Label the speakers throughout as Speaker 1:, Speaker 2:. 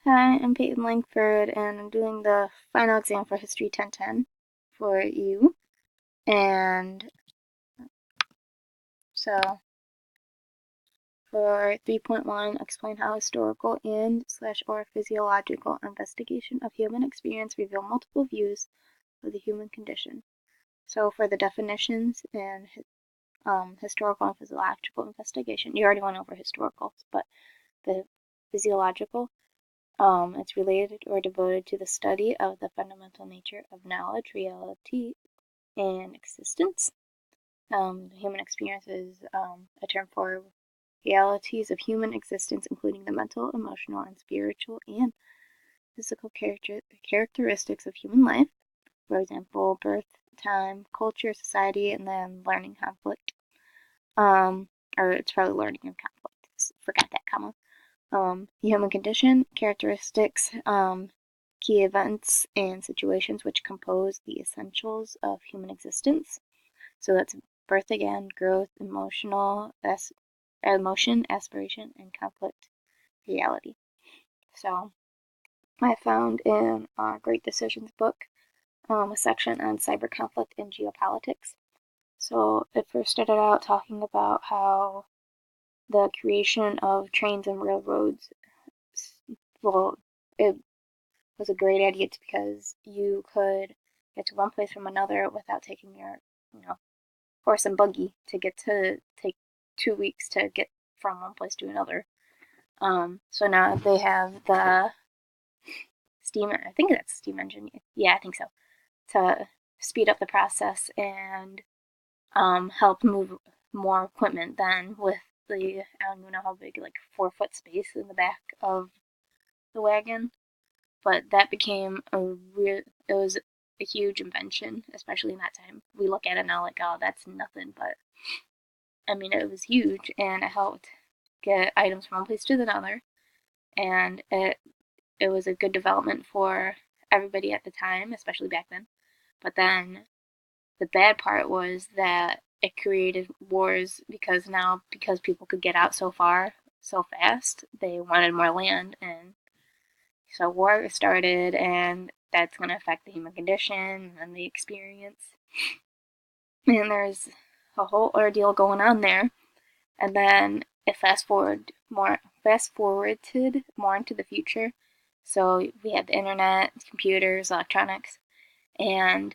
Speaker 1: Hi, I'm Peyton Lankford, and I'm doing the final exam for History 1010 for you. And so, for 3.1, explain how historical and/or physiological investigation of human experience reveal multiple views of the human condition. So, for the definitions and historical and physiological investigation, you already went over historical, but the physiological. It's related or devoted to the study of the fundamental nature of knowledge, reality, and existence. The human experience is a term for realities of human existence, including the mental, emotional, and spiritual and physical characteristics of human life. For example, birth, time, culture, society, and then learning conflict. Um, or it's probably learning and conflict. Forgot that comma. Human condition, characteristics, key events and situations which compose the essentials of human existence. So that's birth again, growth, emotion, aspiration, and conflict, reality. So I found in Great Decisions book a section on cyber conflict and geopolitics. So it first started out talking about how the creation of trains and railroads, well, it was a great idea because you could get to one place from another without taking your, you know, horse and buggy to get to take 2 weeks to get from one place to another. So now they have the steam. I think that's steam engine. Yeah, I think so. To speed up the process and help move more equipment than with the I don't even know how big, like 4 foot space in the back of the wagon. But that became a real. It was a huge invention, especially in that time. We look at it now like, oh, that's nothing, but I mean, it was huge, and it helped get items from one place to another, and it was a good development for everybody at the time, especially back then. But then the bad part was that it created wars because people could get out so far so fast, they wanted more land, and so war started, and that's going to affect the human condition and the experience. And there's a whole ordeal going on there. And then it fast forwarded more into the future. So we had the internet, computers, electronics, and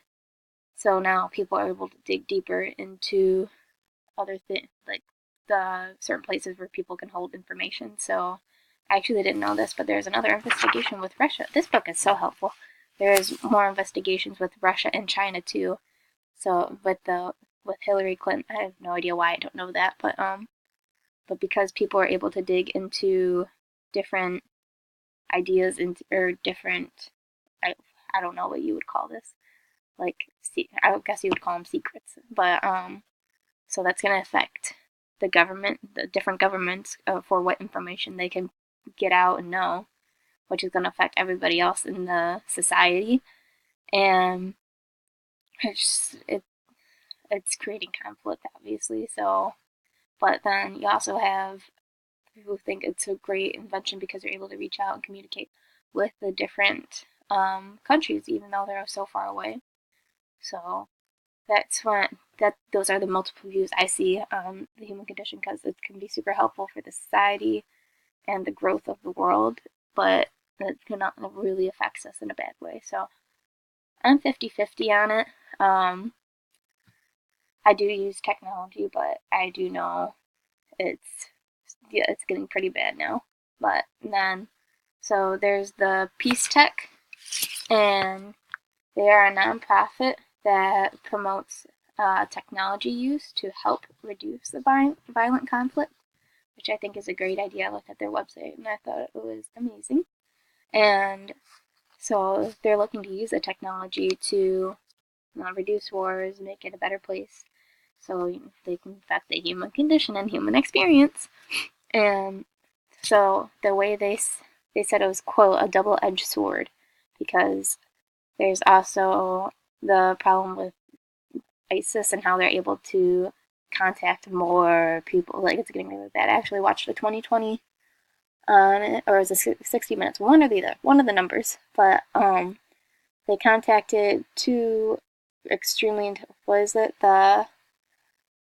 Speaker 1: so now people are able to dig deeper into other things, like the certain places where people can hold information. So I actually didn't know this, but there's another investigation with Russia. This book is so helpful. There's more investigations with Russia and China too. So with Hillary Clinton, I have no idea why I don't know that, but because people are able to dig into different ideas or different, I, I don't know what you would call this, like I guess you would call them secrets, but so that's going to affect the government, the different governments for what information they can get out and know, which is going to affect everybody else in the society, and it's creating conflict, obviously. So, but then you also have people who think it's a great invention because they're able to reach out and communicate with the different countries, even though they're so far away. So that's what that those are the multiple views I see on the human condition because it can be super helpful for the society and the growth of the world, but it cannot really affects us in a bad way. So I'm 50-50 on it. I do use technology, but I do know it's it's getting pretty bad now. But then so there's the Peace Tech, and they are a nonprofit that promotes technology use to help reduce the violent conflict, which I think is a great idea. I looked at their website and I thought it was amazing. And so they're looking to use the technology to reduce wars, make it a better place, so they can affect the human condition and human experience. And so the way they said it was, quote, a double-edged sword, because there's also the problem with ISIS and how they're able to contact more people. Like, it's getting really bad. I actually watched the 2020 on it, or was it 60 Minutes? One or the other, one of the numbers. But they contacted two extremely, what is it? They're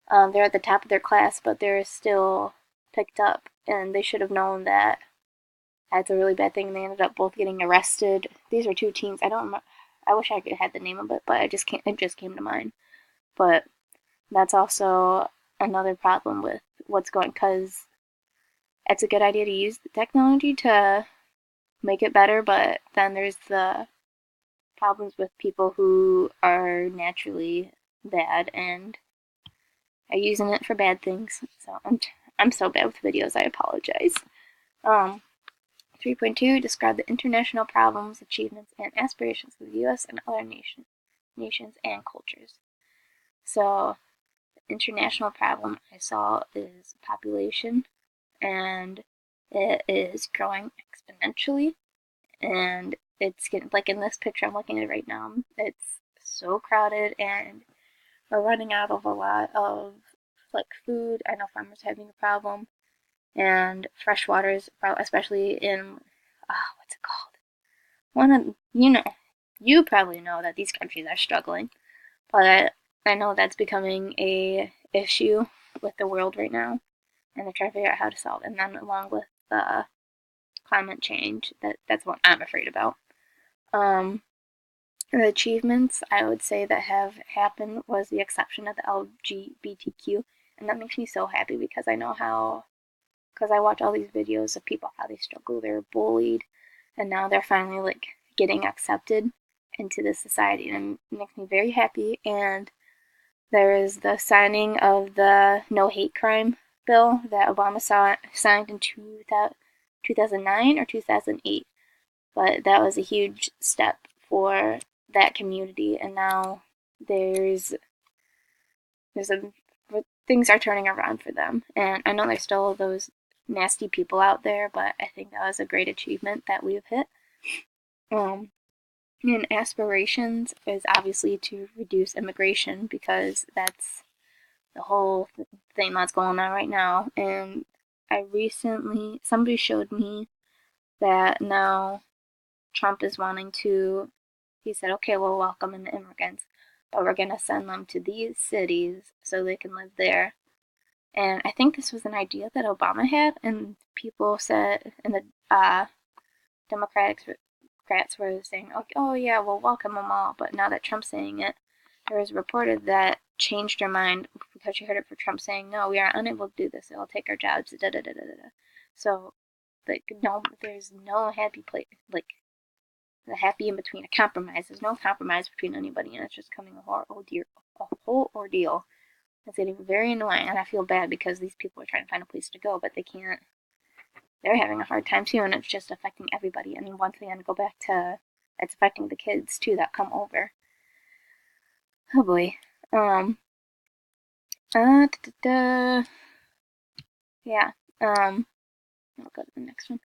Speaker 1: at the top of their class, but they're still picked up, and they should have known that that's a really bad thing. They ended up both getting arrested. These are two teens. I don't remember. I wish I could had the name of it, but I just can't. It just came to mind. But that's also another problem with what's going, because it's a good idea to use the technology to make it better, but then there's the problems with people who are naturally bad and are using it for bad things. So I'm so bad with videos. I apologize. Um, 3.2 describe the international problems, achievements, and aspirations of the U.S. and other nations and cultures. So, the international problem I saw is population, and it is growing exponentially. And it's getting, like in this picture I'm looking at right now, it's so crowded, and we're running out of a lot of like food. I know farmers are having a problem, and fresh waters, especially in what's it called? One of you probably know that these countries are struggling, but I know that's becoming a issue with the world right now, and they're trying to figure out how to solve it. And then along with the climate change, that's what I'm afraid about. The achievements I would say that have happened was the exception of the LGBTQ, and that makes me so happy because I know how, because I watch all these videos of people how they struggle, they're bullied, and now they're finally like getting accepted into the society, and it makes me very happy. And there is the signing of the no hate crime bill that Obama signed in 2009 or 2008, but that was a huge step for that community, and now there's a things are turning around for them. And I know there's still those nasty people out there, but I think that was a great achievement that we've hit. And aspirations is obviously to reduce immigration, because that's the whole thing that's going on right now. And somebody showed me that now Trump is wanting to, he said, okay, we'll welcome in the immigrants, but we're going to send them to these cities so they can live there. And I think this was an idea that Obama had, and people said, and the Democrats were saying, oh yeah, we'll welcome them all. But now that Trump's saying it, there was reported that changed their mind because you heard it from Trump saying, no, we are unable to do this. It will take our jobs. Da da da da da. So, like, no, there's no happy place, like the happy in between, a compromise. There's no compromise between anybody, and it's just coming a whole ordeal. It's getting very annoying, and I feel bad because these people are trying to find a place to go, but they can't. They're having a hard time too, and it's just affecting everybody. And once again, go back to, it's affecting the kids too that come over. Oh boy. Da, da, da. Yeah. I'll go to the next one.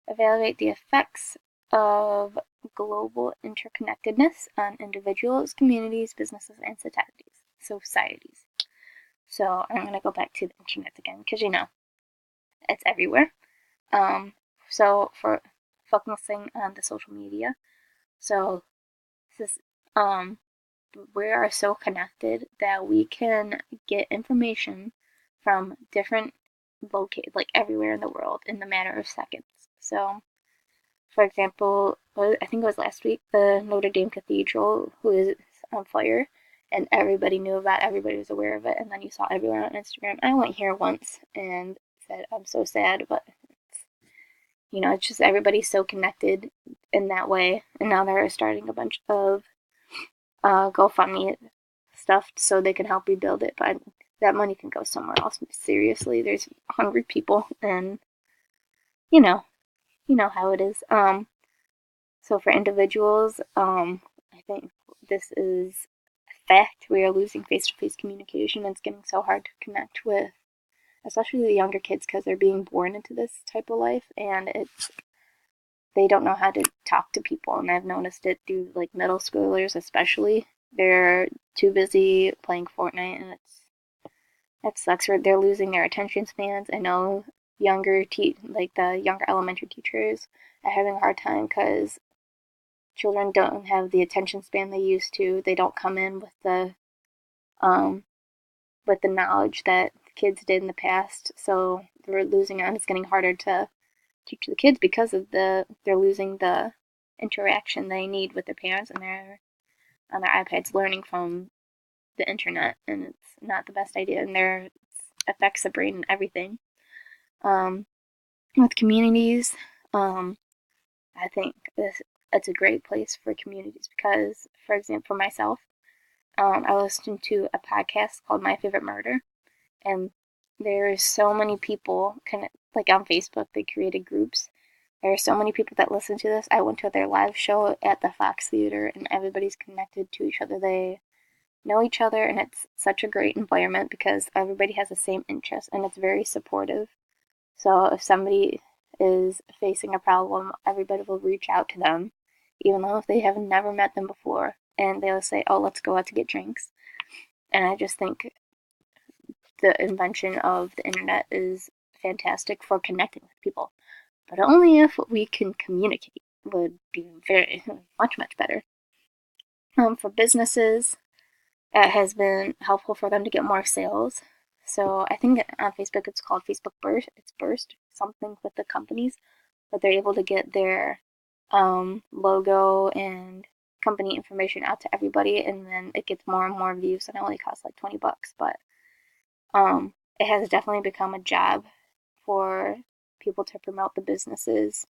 Speaker 1: Evaluate the effects of global interconnectedness on individuals, communities, businesses, and societies. So I'm going to go back to the internet again because it's everywhere. So for focusing on the social media, so this is, we are so connected that we can get information from different like everywhere in the world in the matter of seconds. So, for example, I think it was last week, the Notre Dame Cathedral, who is on fire, and everybody knew about it, everybody was aware of it, and then you saw everywhere on Instagram. I went here once and said, I'm so sad, but it's just everybody's so connected in that way, and now they're starting a bunch of GoFundMe stuff so they can help rebuild it, but that money can go somewhere else. Seriously, there's hungry people, and you know, how it is. So for individuals, I think this is a fact. We are losing face-to-face communication, and it's getting so hard to connect with, especially the younger kids, because they're being born into this type of life, and they don't know how to talk to people. And I've noticed it through like middle schoolers, especially. They're too busy playing Fortnite, and it sucks. They're losing their attention spans. I know the younger elementary teachers are having a hard time because children don't have the attention span they used to. They don't come in um, with the knowledge that kids did in the past, so they're losing out. It's getting harder to teach the kids because of they're losing the interaction they need with their parents, and they're on their iPads learning from the internet, and it's not the best idea, and there affects the brain and everything. Um, with communities, um, I think it's a great place for communities because, for example, for myself, I listened to a podcast called My Favorite Murder, and there's so many people like on Facebook. They created groups. There are so many people that listen to this. I went to their live show at the Fox Theater, and everybody's connected to each other. They know each other, and it's such a great environment because everybody has the same interest, and it's very supportive. So if somebody is facing a problem, everybody will reach out to them, even though if they have never met them before, and they'll say, "Oh, let's go out to get drinks." And I just think the invention of the internet is fantastic for connecting with people, but only if we can communicate would be very much better. For businesses, it has been helpful for them to get more sales. So I think on Facebook it's called Facebook Burst. It's Burst, something with the companies, but they're able to get their logo and company information out to everybody, and then it gets more and more views, and it only costs like $20. But it has definitely become a job for people to promote the businesses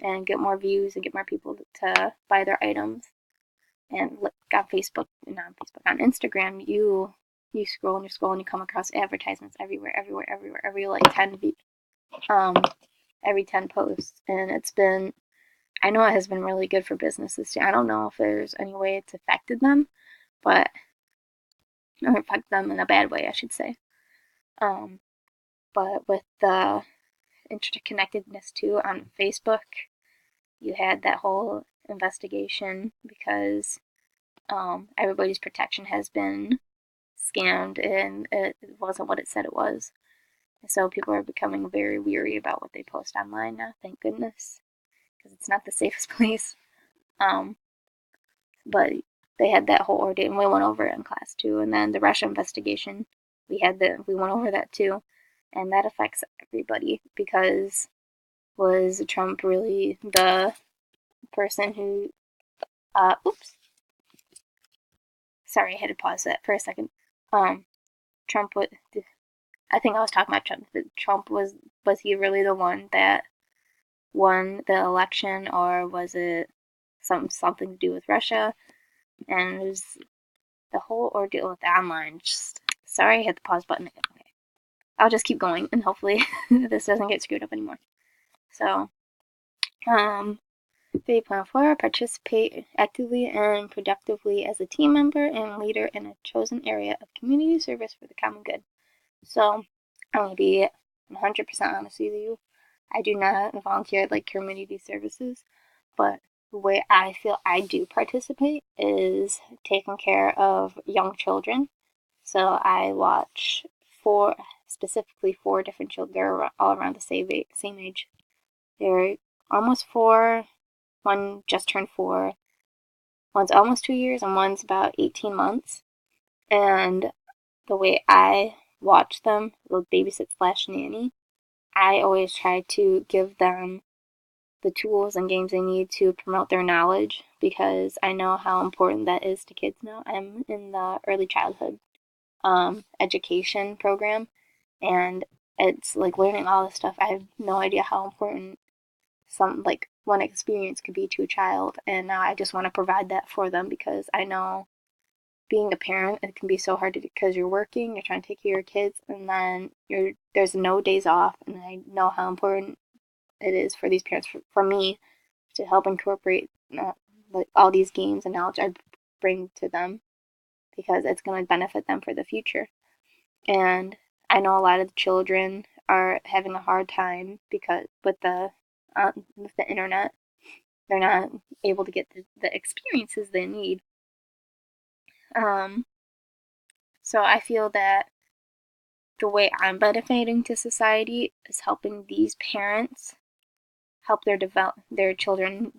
Speaker 1: and get more views and get more people to buy their items. And like on Facebook, not on Facebook, on Instagram, you scroll and you scroll and you come across advertisements everywhere, every like um every 10 posts, and I know it has been really good for businesses too. I don't know if there's any way it's affected them, but or affect them in a bad way, I should say. Um, but with the interconnectedness too on Facebook, you had that whole investigation because everybody's protection has been scammed and it wasn't what it said it was. And so people are becoming very weary about what they post online now, thank goodness, because it's not the safest place. Um, but they had that whole ordeal, and we went over it in class too. And then the Russia investigation, we went over that too, and that affects everybody because was Trump really the person who? Oops, sorry, I had to pause that for a second. Um, Trump was. I think I was talking about Trump. But Trump was he really the one that won the election, or was it something to do with Russia? And it was the whole ordeal with online. Just sorry, I hit the pause button again. Okay, I'll just keep going, and hopefully this doesn't get screwed up anymore. So, they plan for participate actively and productively as a team member and leader in a chosen area of community service for the common good. So, I'm going to be 100% honest with you. I do not volunteer at like community services, but the way I feel I do participate is taking care of young children. So I watch specifically four different children. They're all around the same age. They're almost 4. One just turned 4. One's almost 2 years, and one's about 18 months. And the way I watch them, the babysit slash nanny, I always try to give them the tools and games they need to promote their knowledge because I know how important that is to kids now. I'm in the early childhood education program, and it's like learning all this stuff. I have no idea how important like one experience could be to a child, and now I just want to provide that for them because I know being a parent it can be so hard because you're working, you're trying to take care of your kids, and then there's no days off, and I know how important it is for these parents for me to help incorporate like all these games and knowledge I bring to them because it's going to benefit them for the future. And I know a lot of the children are having a hard time because with the internet, they're not able to get the experiences they need. Um, so I feel that the way I'm benefiting to society is helping these parents help their children